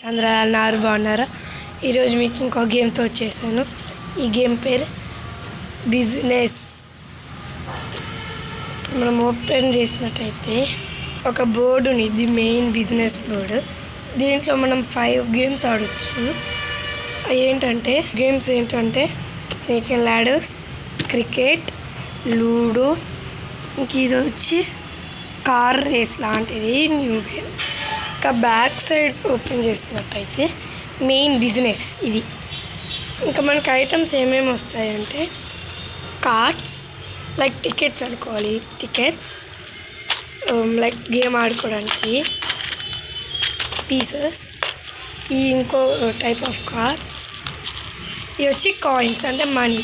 అందరూ బాగున్నారా? ఈరోజు మీకు ఇంకో గేమ్తో వచ్చేసాను. ఈ గేమ్ పేరు బిజినెస్. మనం ఓపెన్ చేసినట్టయితే ఒక బోర్డు ఉంది, ఇది మెయిన్ బిజినెస్ బోర్డు. దీంట్లో మనం 5 గేమ్స్ ఆడవచ్చు. గేమ్స్ ఏంటంటే snake and ladders, cricket, ludo, ఇంక ఇది వచ్చి కార్ రేస్ లాంటిది న్యూ గేమ్. ఇంకా బ్యాక్ సైడ్ ఓపెన్ చేసినట్టయితే మెయిన్ బిజినెస్ ఇది. ఇంకా మనకి ఐటమ్స్ ఏమేమి వస్తాయంటే కార్డ్స్, లైక్ టికెట్స్ అనుకోవాలి, టికెట్స్ లైక్ గేమ్ ఆడుకోవడానికి, పీసెస్, ఈ ఇంకో టైప్ ఆఫ్ కార్డ్స్, ఇవి వచ్చి కాయిన్స్ అంటే మనీ.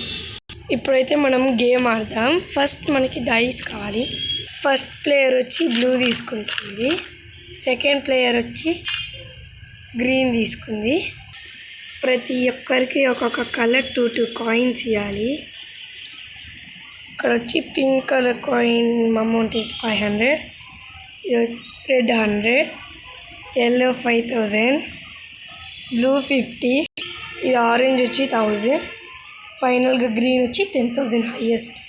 ఇప్పుడైతే మనం గేమ్ ఆడదాం. ఫస్ట్ మనకి డైస్ కావాలి. ఫస్ట్ ప్లేయర్ వచ్చి బ్లూ తీసుకుంటుంది, సెకండ్ ప్లేయర్ వచ్చి గ్రీన్ తీసుకుంది. ప్రతి ఒక్కరికి ఒక్కొక్క కలర్ 2 కాయిన్స్ ఇవ్వాలి. ఇక్కడ వచ్చి pink colour coin amount is 500, red 100, yellow 5000, blue 50, ఇది ఆరెంజ్ వచ్చి 1000, ఫైనల్గా గ్రీన్ వచ్చి 10,000 హైయెస్ట్.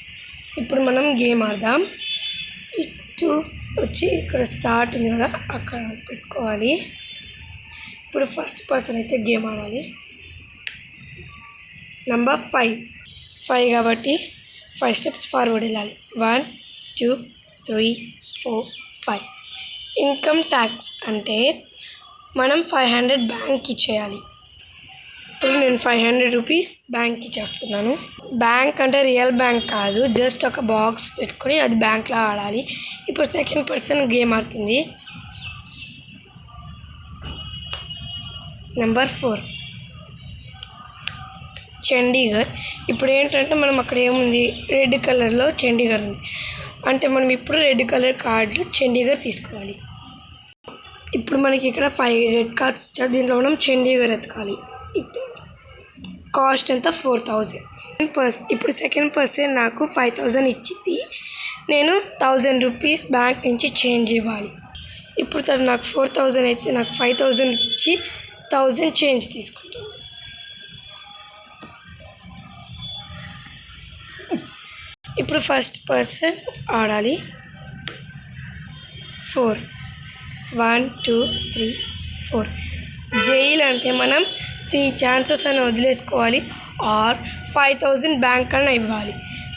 ఇప్పుడు మనం గేమ్ ఆడదాం. ఇటు వచ్చి ఇక్కడ స్టార్ట్ ఉంది కదా, అక్కడ పెట్టుకోవాలి. ఇప్పుడు ఫస్ట్ పర్సన్ అయితే గేమ్ ఆడాలి. నెంబర్ 5 కాబట్టి 5 స్టెప్స్ ఫార్వర్డ్ వెళ్ళాలి. 1 2 3 4 5. ఇన్కమ్ ట్యాక్స్ అంటే మనం 500 బ్యాంక్కి ఇచ్చేయాలి. ఇప్పుడు నేను 500 రూపీస్ బ్యాంక్కి ఇచ్చేస్తున్నాను. బ్యాంక్ అంటే రియల్ బ్యాంక్ కాదు, జస్ట్ ఒక బాక్స్ పెట్టుకొని అది బ్యాంక్లో ఆడాలి. ఇప్పుడు సెకండ్ పర్సన్ గేమ్ ఆడుతుంది. నెంబర్ 4 చండీగఢ్. ఇప్పుడు ఏంటంటే మనం అక్కడ ఏముంది, రెడ్ కలర్లో చండీగఢ్ ఉంది అంటే మనం ఇప్పుడు రెడ్ కలర్ కార్డులో చండీగఢ్ తీసుకోవాలి. ఇప్పుడు మనకి ఇక్కడ 5 రెడ్ కార్డ్స్ ఇచ్చారు, దీంట్లో మనం చండీగఢ్ ఎత్తుకోవాలి. కాస్ట్ ఎంత 4000. ఇప్పుడు సెకండ్ పర్సన్ నాకు 5000 ఇచ్చింది, నేను 1000 రూపీస్ బ్యాంక్ నుంచి చేంజ్ ఇవ్వాలి. ఇప్పుడు తను నాకు 4000 అయితే నాకు 5000 ఇచ్చి 1000 చేంజ్ తీసుకుంటుంది. ఇప్పుడు ఫస్ట్ పర్సన్ ఆడాలి. 4 1 2 3 4. జైల్ అంటే మనం 3 ఛాన్సెస్ అని వదిలేసుకోవాలి, ఆర్ 5000 బ్యాంక్ అన్న ఇవ్వాలి.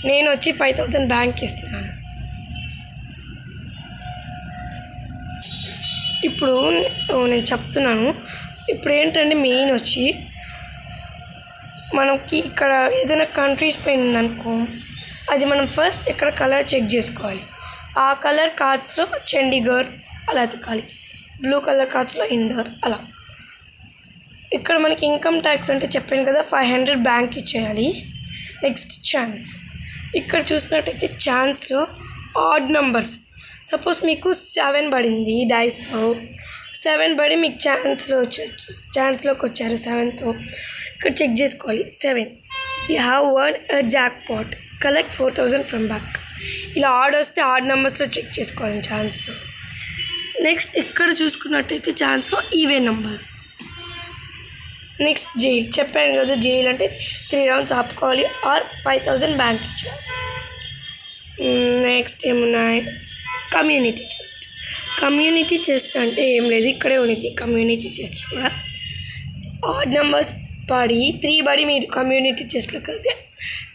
నేను వచ్చి 5000 బ్యాంక్ ఇస్తున్నాను. ఇప్పుడు నేను చెప్తున్నాను. ఇప్పుడు ఏంటంటే మెయిన్ వచ్చి మనకి ఇక్కడ ఏదైనా కంట్రీస్ పైన ఉందనుకో, అది మనం ఫస్ట్ ఇక్కడ కలర్ చెక్ చేసుకోవాలి. ఆ కలర్ కార్డ్స్లో చండీగఢ్ అలా ఎతకాలి, బ్లూ కలర్ కార్డ్స్లో ఇండోర్ అలా. ఇక్కడ మనకి ఇన్కమ్ ట్యాక్స్ అంటే చెప్పాను కదా, 500 బ్యాంక్ ఇచ్చేయాలి. Next chance. ఇక్కడ చూసినట్టయితే ఛాన్స్లో ఆడ్ నెంబర్స్, సపోజ్ మీకు 7 పడింది డైస్లో, 7 పడి మీకు ఛాన్స్లోకి వచ్చారు 7తో, ఇక్కడ చెక్ చేసుకోవాలి. 7 you have won a jackpot, collect 4000 from bank. ఇలా ఆడ్ వస్తే ఆడ్ నెంబర్స్లో చెక్ చేసుకోవాలి ఛాన్స్లో. నెక్స్ట్ ఇక్కడ చూసుకున్నట్టయితే ఛాన్స్లో ఈవెన్ నెంబర్స్. Next jail. చెప్పాను కదా, జైల్ అంటే 3 రౌండ్స్ ఆపుకోవాలి, ఆర్ 5000 బ్యాంక్ ఇచ్చారు. నెక్స్ట్ ఏమున్నాయి, కమ్యూనిటీ చెస్ట్. కమ్యూనిటీ చెస్ట్ అంటే ఏం లేదు, ఇక్కడే ఉన్నది కమ్యూనిటీ చెస్ట్ కూడా. ఆడ్ నెంబర్స్ పడి 3 పడి మీరు కమ్యూనిటీ చెస్ట్లోకి వెళ్తే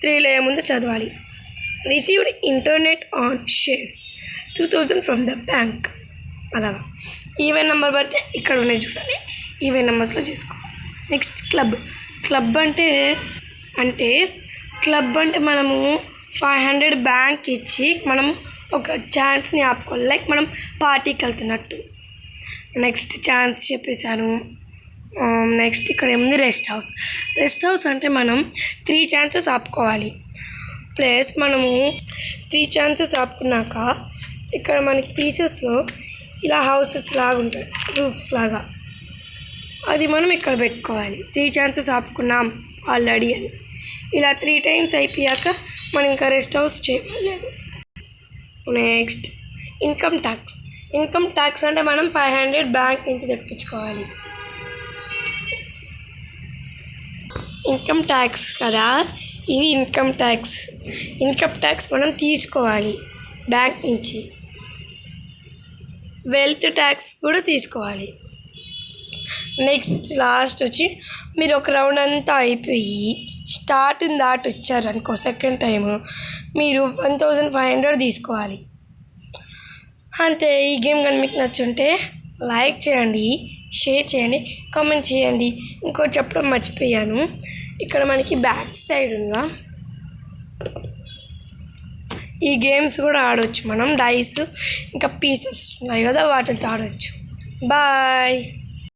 3లో ఏముందో చదవాలి. Received internet on shares 2000 from the bank. అలాగా ఈవెన్ నెంబర్ పడితే ఇక్కడ ఉన్నాయి చూడండి, ఈవెన్ నెంబర్స్లో చేసుకోవాలి. నెక్స్ట్ క్లబ్ అంటే మనము 500 బ్యాంక్ ఇచ్చి మనం ఒక ఛాన్స్ని ఆపుకోవాలి, లైక్ మనం పార్టీకి వెళ్తున్నట్టు. నెక్స్ట్ ఛాన్స్ చెప్పేశాను. నెక్స్ట్ ఇక్కడ ఏముంది, రెస్ట్ హౌస్ అంటే మనం 3 ఛాన్సెస్ ఆపుకోవాలి. ప్లస్ మనము 3 ఛాన్సెస్ ఆపుకున్నాక ఇక్కడ మనకి పీసెస్లో ఇలా హౌసెస్ లాగా ఉంటాయి, రూఫ్ లాగా, అది మనం ఇక్కడ పెట్టుకోవాలి. 3 ఛాన్సెస్ ఆపుకున్నాం ఆల్రెడీ అని. ఇలా 3 టైమ్స్ అయిపోయాక మనం ఇంకా రెస్ట్ హౌస్ చేయలేదు. Next income tax. Income tax అంటే మనం 500 బ్యాంక్ నుంచి తెప్పించుకోవాలి. ఇన్కమ్ ట్యాక్స్ కదా, ఇది ఇన్కమ్ ట్యాక్స్ మనం తీసుకోవాలి బ్యాంక్ నుంచి. వెల్త్ ట్యాక్స్ కూడా తీసుకోవాలి. నెక్స్ట్ లాస్ట్ వచ్చి మీరు ఒక రౌండ్ అంతా అయిపోయి స్టార్ట్ని దాటి వచ్చారనుకో సెకండ్ టైము మీరు 1500 తీసుకోవాలి. అంతే. ఈ గేమ్ కానీ మీకు నచ్చుంటే లైక్ చేయండి, షేర్ చేయండి, కామెంట్ చేయండి. ఇంకోటి చెప్పడం మర్చిపోయాను, ఇక్కడ మనకి బ్యాక్ సైడ్ ఉందా ఈ గేమ్స్ కూడా ఆడవచ్చు మనం. డైస్ ఇంకా పీసెస్ ఉన్నాయి కదా వాటితో ఆడవచ్చు. బాయ్.